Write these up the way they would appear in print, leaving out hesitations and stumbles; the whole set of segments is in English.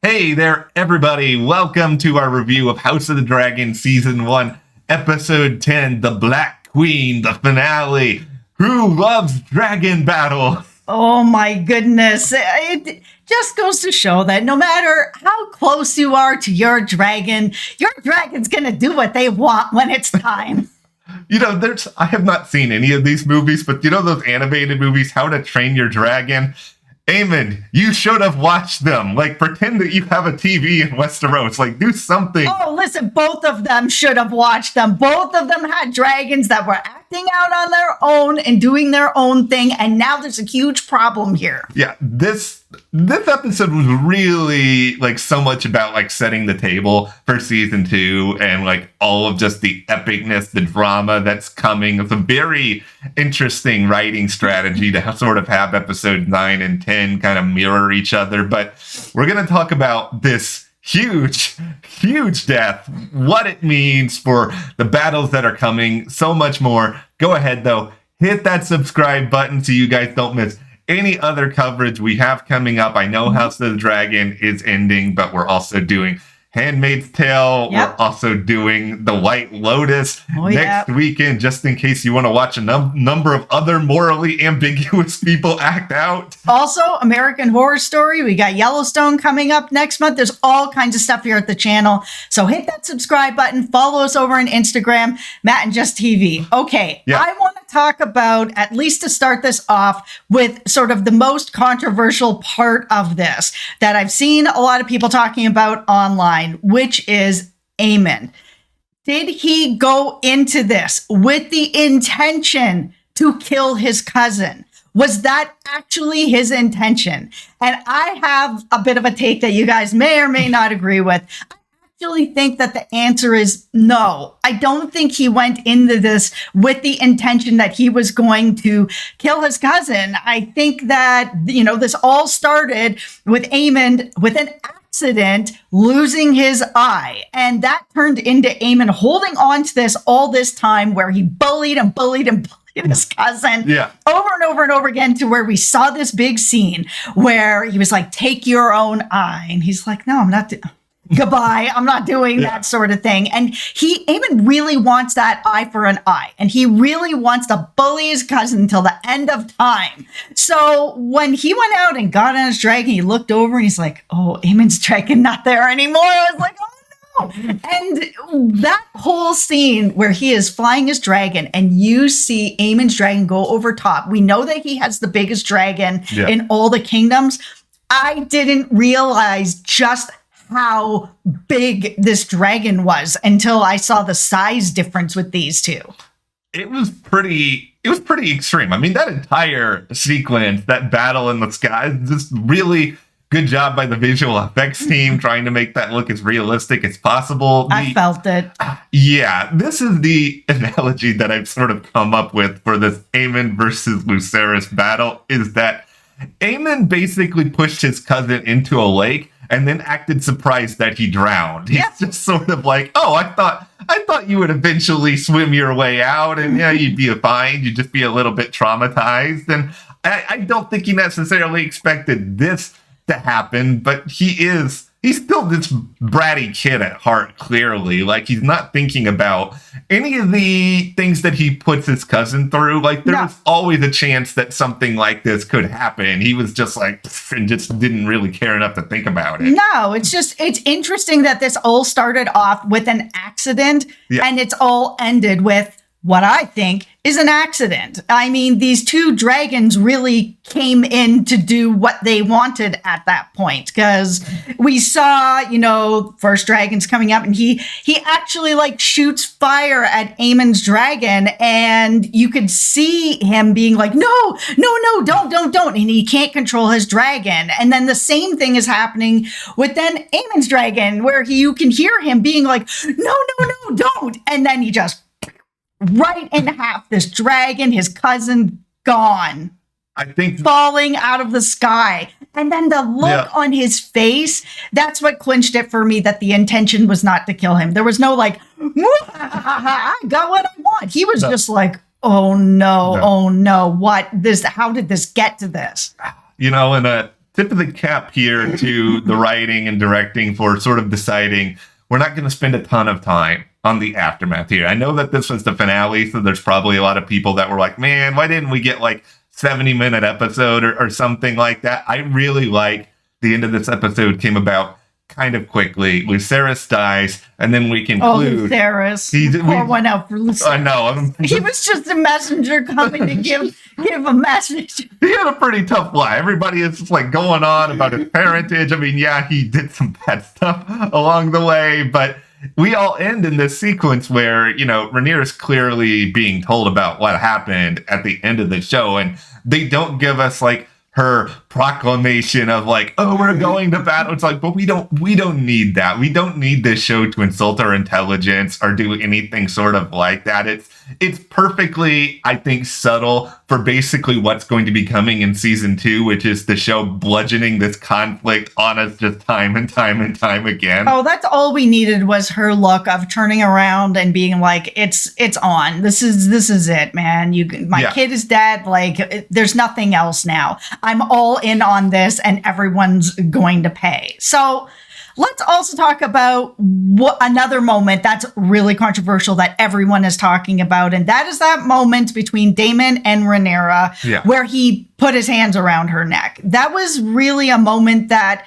Hey there, everybody. Welcome to our review of House of the Dragon Season 1, Episode 10, The Black Queen, the finale. Who loves dragon battle? Oh my goodness. It just goes to show that no matter how close you are to your dragon's going to do what they want when it's time. You know, I have not seen any of these movies, but you know those animated movies, How to Train Your Dragon? Aemon, you should have watched them. Like, pretend that you have a TV in Westeros. Like, do something. Oh, listen, both of them should have watched them. Both of them had dragons that were acting out on their own and doing their own thing, and now there's a huge problem here. Yeah, this episode was really, like, so much about, like, setting the table for Season 2 and, like, all of just the epicness, the drama that's coming. It's a very interesting writing strategy to sort of have episode 9 and 10 kind of mirror each other. But we're going to talk about this huge death, what it means for the battles that are coming, so much more. Go ahead, though. Hit that subscribe button so you guys don't miss any other coverage we have coming up. I know House of the Dragon is ending, but we're also doing Handmaid's Tale. Yep. We're also doing The White Lotus next weekend, just in case you want to watch a number of other morally ambiguous people act out. Also, American Horror Story. We got Yellowstone coming up next month. There's all kinds of stuff here at the channel. So hit that subscribe button. Follow us over on Instagram, Matt and Just TV. Okay, yeah. I want to talk about, at least to start this off, with sort of the most controversial part of this that I've seen a lot of people talking about online, which is Aemon. Did he go into this with the intention to kill his cousin? Was that actually his intention? And I have a bit of a take that you guys may or may not agree with. I actually think that the answer is no. I don't think he went into this with the intention that he was going to kill his cousin. I think that, you know, this all started with Aemon with an accident losing his eye, and that turned into Aemon holding on to this all this time, where he bullied his cousin over and over and over again, to where we saw this big scene where he was like, take your own eye, and he's like, no, I'm not goodbye, I'm not doing that sort of thing. And Aemon really wants that eye for an eye, and he really wants to bully his cousin until the end of time. So when he went out and got on his dragon, he looked over and he's like, oh, Aemon's dragon not there anymore. I was like, oh no. And that whole scene where he is flying his dragon and you see Aemon's dragon go over top. We know that he has the biggest dragon in all the kingdoms. I didn't realize just how big this dragon was until I saw the size difference with these two. It was pretty extreme. I mean, that entire sequence, that battle in the sky, just really good job by the visual effects team trying to make that look as realistic as possible. I felt it. Yeah, this is the analogy that I've sort of come up with for this Aemon versus Lucerys battle, is that Aemon basically pushed his cousin into a lake and then acted surprised that he drowned. He's just sort of like, oh, I thought you would eventually swim your way out, and yeah, you'd be fine. You'd just be a little bit traumatized. And I don't think he necessarily expected this to happen, but he's still this bratty kid at heart, clearly. Like, he's not thinking about any of the things that he puts his cousin through. Like, there was always a chance that something like this could happen. He was just like, and just didn't really care enough to think about it. No, it's interesting that this all started off with an accident and it's all ended with what I think is an accident. I mean, these two dragons really came in to do what they wanted at that point, because we saw, you know, first dragons coming up, and he actually like shoots fire at Aemon's dragon, and you could see him being like, no, don't, and he can't control his dragon. And then the same thing is happening with then Aemon's dragon, where you can hear him being like, no, don't, and then he just right in half, this dragon, his cousin, gone. I think falling out of the sky. And then the look on his face, that's what clinched it for me, that the intention was not to kill him. There was no like, I got what I want. He was just like, oh no, what this, how did this get to this? You know, and tip of the cap here to the writing and directing for sort of deciding we're not going to spend a ton of time on the aftermath here. I know that this was the finale, so there's probably a lot of people that were like, man, why didn't we get like 70-minute episode or something like that? I really like the end of this episode came about kind of quickly. Lucerys dies, and then we conclude. Oh, Lucerys. Pour one out for Lucerys. I know. He was just a messenger coming to give a message. He had a pretty tough life. Everybody is just like going on about his parentage. I mean, yeah, he did some bad stuff along the way, but we all end in this sequence where, you know, Rhaenyra's clearly being told about what happened at the end of the show, and they don't give us like her proclamation of like, oh, we're going to battle. It's like, but we don't need that. We don't need this show to insult our intelligence or do anything sort of like that. It's perfectly, I think, subtle for basically what's going to be coming in season 2, which is the show bludgeoning this conflict on us just time and time and time again. Oh, that's all we needed was her look of turning around and being like, it's on. This is it, man. My kid is dead. Like, there's nothing else now. I'm all in on this and everyone's going to pay. So let's also talk about another moment that's really controversial that everyone is talking about. And that is that moment between Daemon and Rhaenyra where he put his hands around her neck. That was really a moment that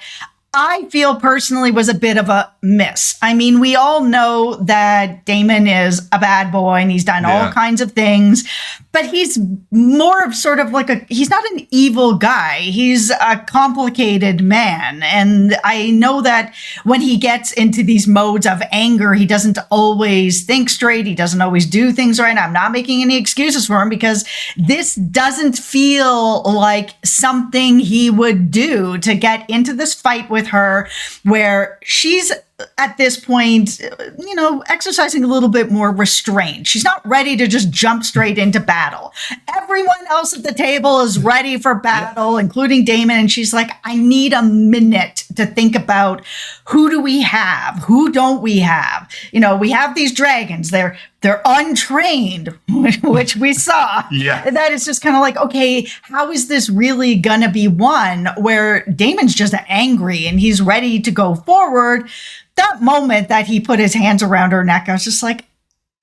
I feel personally was a bit of a miss. I mean, we all know that Daemon is a bad boy and he's done all kinds of things, but he's more of sort of like he's not an evil guy. He's a complicated man. And I know that when he gets into these modes of anger, he doesn't always think straight. He doesn't always do things right. I'm not making any excuses for him because this doesn't feel like something he would do to get into this fight with her where she's at this point, you know, exercising a little bit more restraint. She's not ready to just jump straight into battle. Everyone else at the table is ready for battle, including Daemon. And she's like, I need a minute to think about who do we have? Who don't we have? You know, we have these dragons. They're untrained, which we saw. And that is just kind of like, okay, how is this really gonna be won where Daemon's just angry and he's ready to go forward? That moment that he put his hands around her neck, I was just like,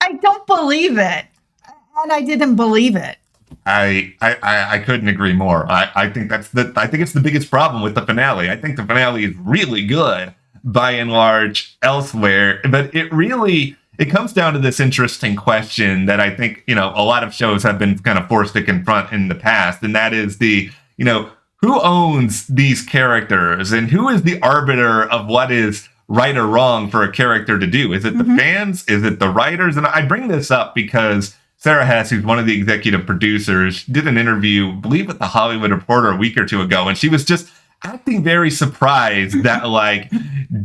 I don't believe it. And I didn't believe it. I couldn't agree more. I think it's the biggest problem with the finale. I think the finale is really good by and large elsewhere, but it comes down to this interesting question that I think, you know, a lot of shows have been kind of forced to confront in the past, and that is who owns these characters and who is the arbiter of what is right or wrong for a character to do? Is it the fans? Is it the writers? And I bring this up because Sarah Hess, who's one of the executive producers, did an interview, I believe, with the Hollywood Reporter a week or two ago, and she was just acting very surprised that like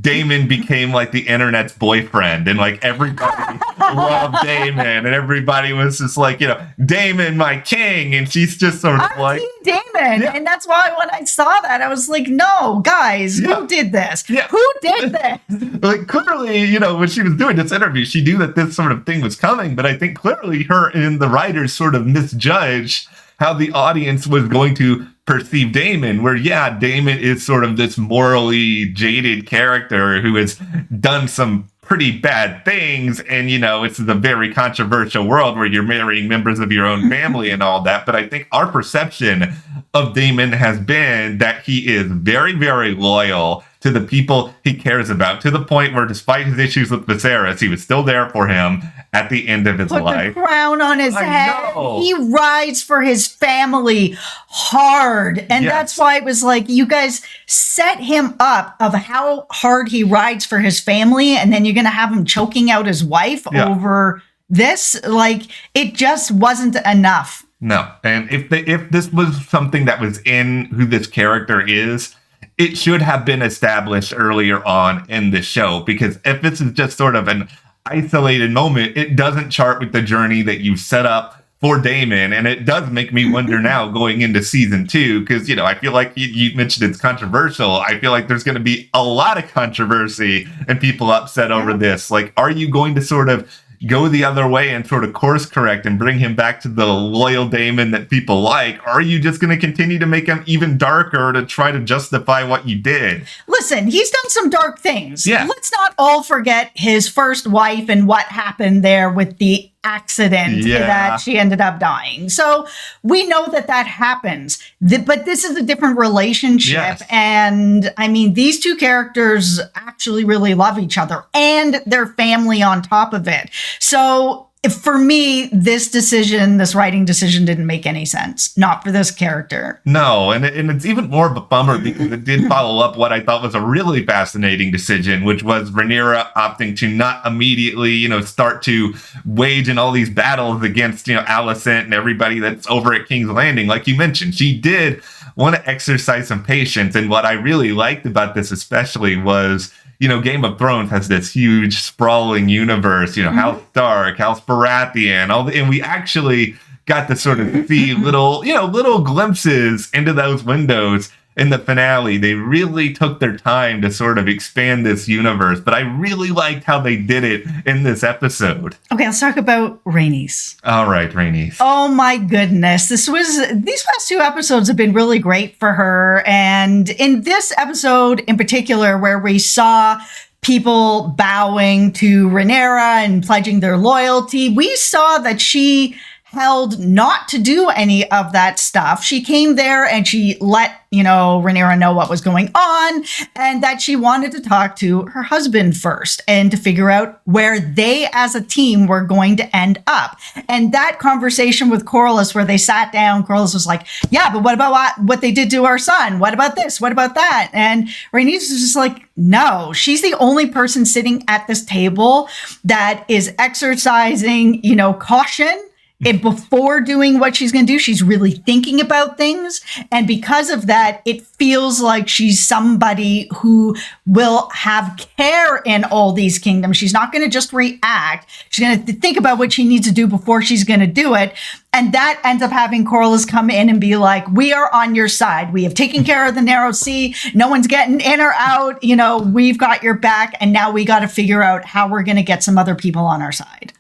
Daemon became like the internet's boyfriend and like everybody loved Daemon and everybody was just like, you know, Daemon, my king. And she's just sort of like Daemon. And that's why when I saw that, I was like, no, guys, who did this? Who did this? Like clearly, you know, when she was doing this interview, she knew that this sort of thing was coming. But I think clearly her and the writers sort of misjudged how the audience was going to perceive Daemon, where, Daemon is sort of this morally jaded character who has done some pretty bad things. And, you know, it's the very controversial world where you're marrying members of your own family and all that. But I think our perception of Daemon has been that he is very, very loyal to the people he cares about, to the point where despite his issues with Viserys, he was still there for him at the end of his life. Put the crown on his head. Know. He rides for his family hard. And that's why it was like, you guys set him up of how hard he rides for his family, and then you're going to have him choking out his wife over this. Like, it just wasn't enough. No. And if this was something that was in who this character is, it should have been established earlier on in the show, because if this is just sort of an isolated moment, it doesn't chart with the journey that you've set up for Daemon. And it does make me wonder now going into season 2, because, you know, I feel like you mentioned it's controversial. I feel like there's going to be a lot of controversy and people upset over this. Like, are you going to sort of go the other way and sort of course correct and bring him back to the loyal Daemon that people like? Or are you just going to continue to make him even darker to try to justify what you did? Listen, he's done some dark things. Yeah. Let's not all forget his first wife and what happened there with the accident that she ended up dying. So we know that happens. But this is a different relationship. Yes. And I mean, these two characters actually really love each other and their family on top of it. So for me, this writing decision didn't make any sense. Not for this character. No, and it's even more of a bummer because it did follow up what I thought was a really fascinating decision, which was Rhaenyra opting to not immediately, start to wage in all these battles against, Alicent and everybody that's over at King's Landing. Like you mentioned, she did want to exercise some patience. And what I really liked about this especially was, Game of Thrones has this huge sprawling universe, House Stark, House Baratheon, and we actually got to sort of see little glimpses into those windows in the finale. They really took their time to sort of expand this universe, but I really liked how they did it in this episode. Okay, let's talk about Rhaenys. All right, Rhaenys. Oh my goodness. These past two episodes have been really great for her. And in this episode in particular, where we saw people bowing to Rhaenyra and pledging their loyalty, we saw that she held not to do any of that stuff. She came there and she let, Rhaenyra know what was going on and that she wanted to talk to her husband first and to figure out where they as a team were going to end up. And that conversation with Corlys where they sat down, Corlys was like, yeah, but what about what they did to our son? What about this? What about that? And Rhaenys was just like, no, she's the only person sitting at this table that is exercising, caution. And before doing what she's going to do, she's really thinking about things. And because of that, it feels like she's somebody who will have care in all these kingdoms. She's not going to just react. She's going to think about what she needs to do before she's going to do it. And that ends up having Corlys come in and be like, we are on your side. We have taken care of the narrow sea. No one's getting in or out. We've got your back. And now we got to figure out how we're going to get some other people on our side.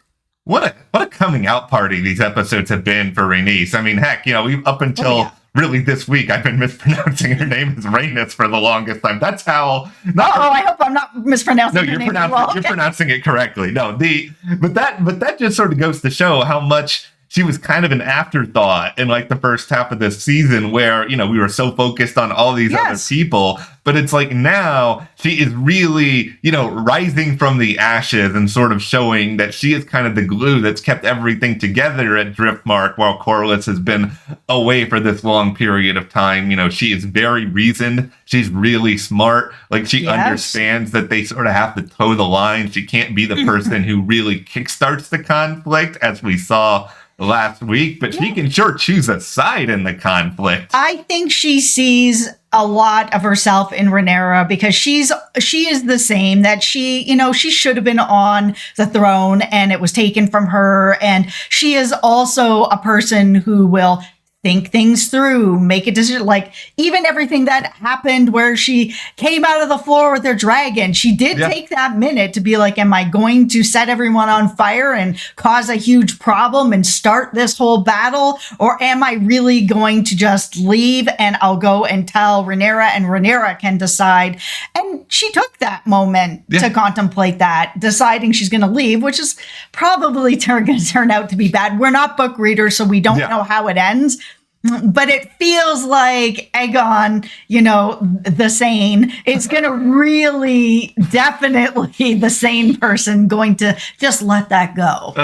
What a coming out party these episodes have been for Rhaenys. I mean, heck, we've up until really this week, I've been mispronouncing her name as Rhaenys for the longest time. That's how. I hope I'm not mispronouncing her name. You're pronouncing it correctly. No, but that just sort of goes to show how much she was kind of an afterthought in like the first half of this season where, we were so focused on all these other people. But it's like now she is really, rising from the ashes and sort of showing that she is kind of the glue that's kept everything together at Driftmark while Corlys has been away for this long period of time. She is very reasoned. She's really smart. Like she understands that they sort of have to toe the line. She can't be the person who really kickstarts the conflict as we saw last week, but she can sure choose a side in the conflict. I think she sees a lot of herself in Rhaenyra because she is the same, that she should have been on the throne and it was taken from her. And she is also a person who will think things through, make a decision. Like even everything that happened where she came out of the floor with her dragon, she did take that minute to be like, am I going to set everyone on fire and cause a huge problem and start this whole battle? Or am I really going to just leave and I'll go and tell Rhaenyra and Rhaenyra can decide? And she took that moment to contemplate that, deciding she's going to leave, which is probably going to turn out to be bad. We're not book readers, so we don't know how it ends. But it feels like Aegon, the sane, is going to really, definitely the sane person going to just let that go.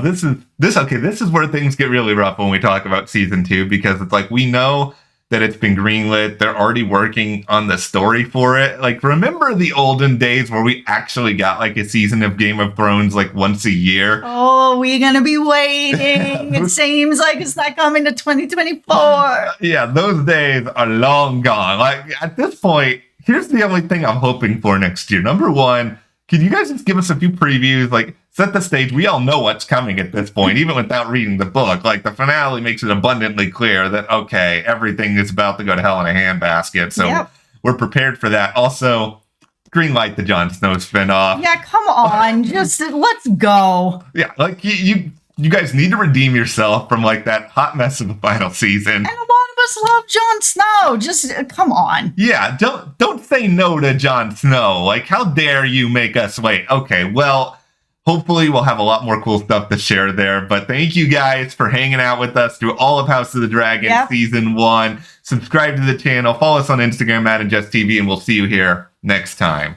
This is where things get really rough when we talk about season 2, because it's like, we know that it's been greenlit. They're already working on the story for it. Like, remember the olden days where we actually got like a season of Game of Thrones like once a year? Oh, we're going to be waiting. It seems like it's not coming to 2024. Yeah, those days are long gone. Like, at this point, here's the only thing I'm hoping for next year. Number one, can you guys just give us a few previews? Like, set the stage. We all know what's coming at this point, even without reading the book. Like, the finale makes it abundantly clear that, okay, everything is about to go to hell in a handbasket. So we're prepared for that. Also, greenlight the Jon Snow spinoff. Yeah, come on. Just let's go. Yeah, like you guys need to redeem yourself from like that hot mess of the final season. And a lot of us love Jon Snow. Just come on. Yeah, don't say no to Jon Snow. Like, how dare you make us wait? Okay, well, hopefully we'll have a lot more cool stuff to share there. But thank you guys for hanging out with us through all of House of the Dragon Season 1. Subscribe to the channel. Follow us on Instagram, Jess TV, and we'll see you here next time.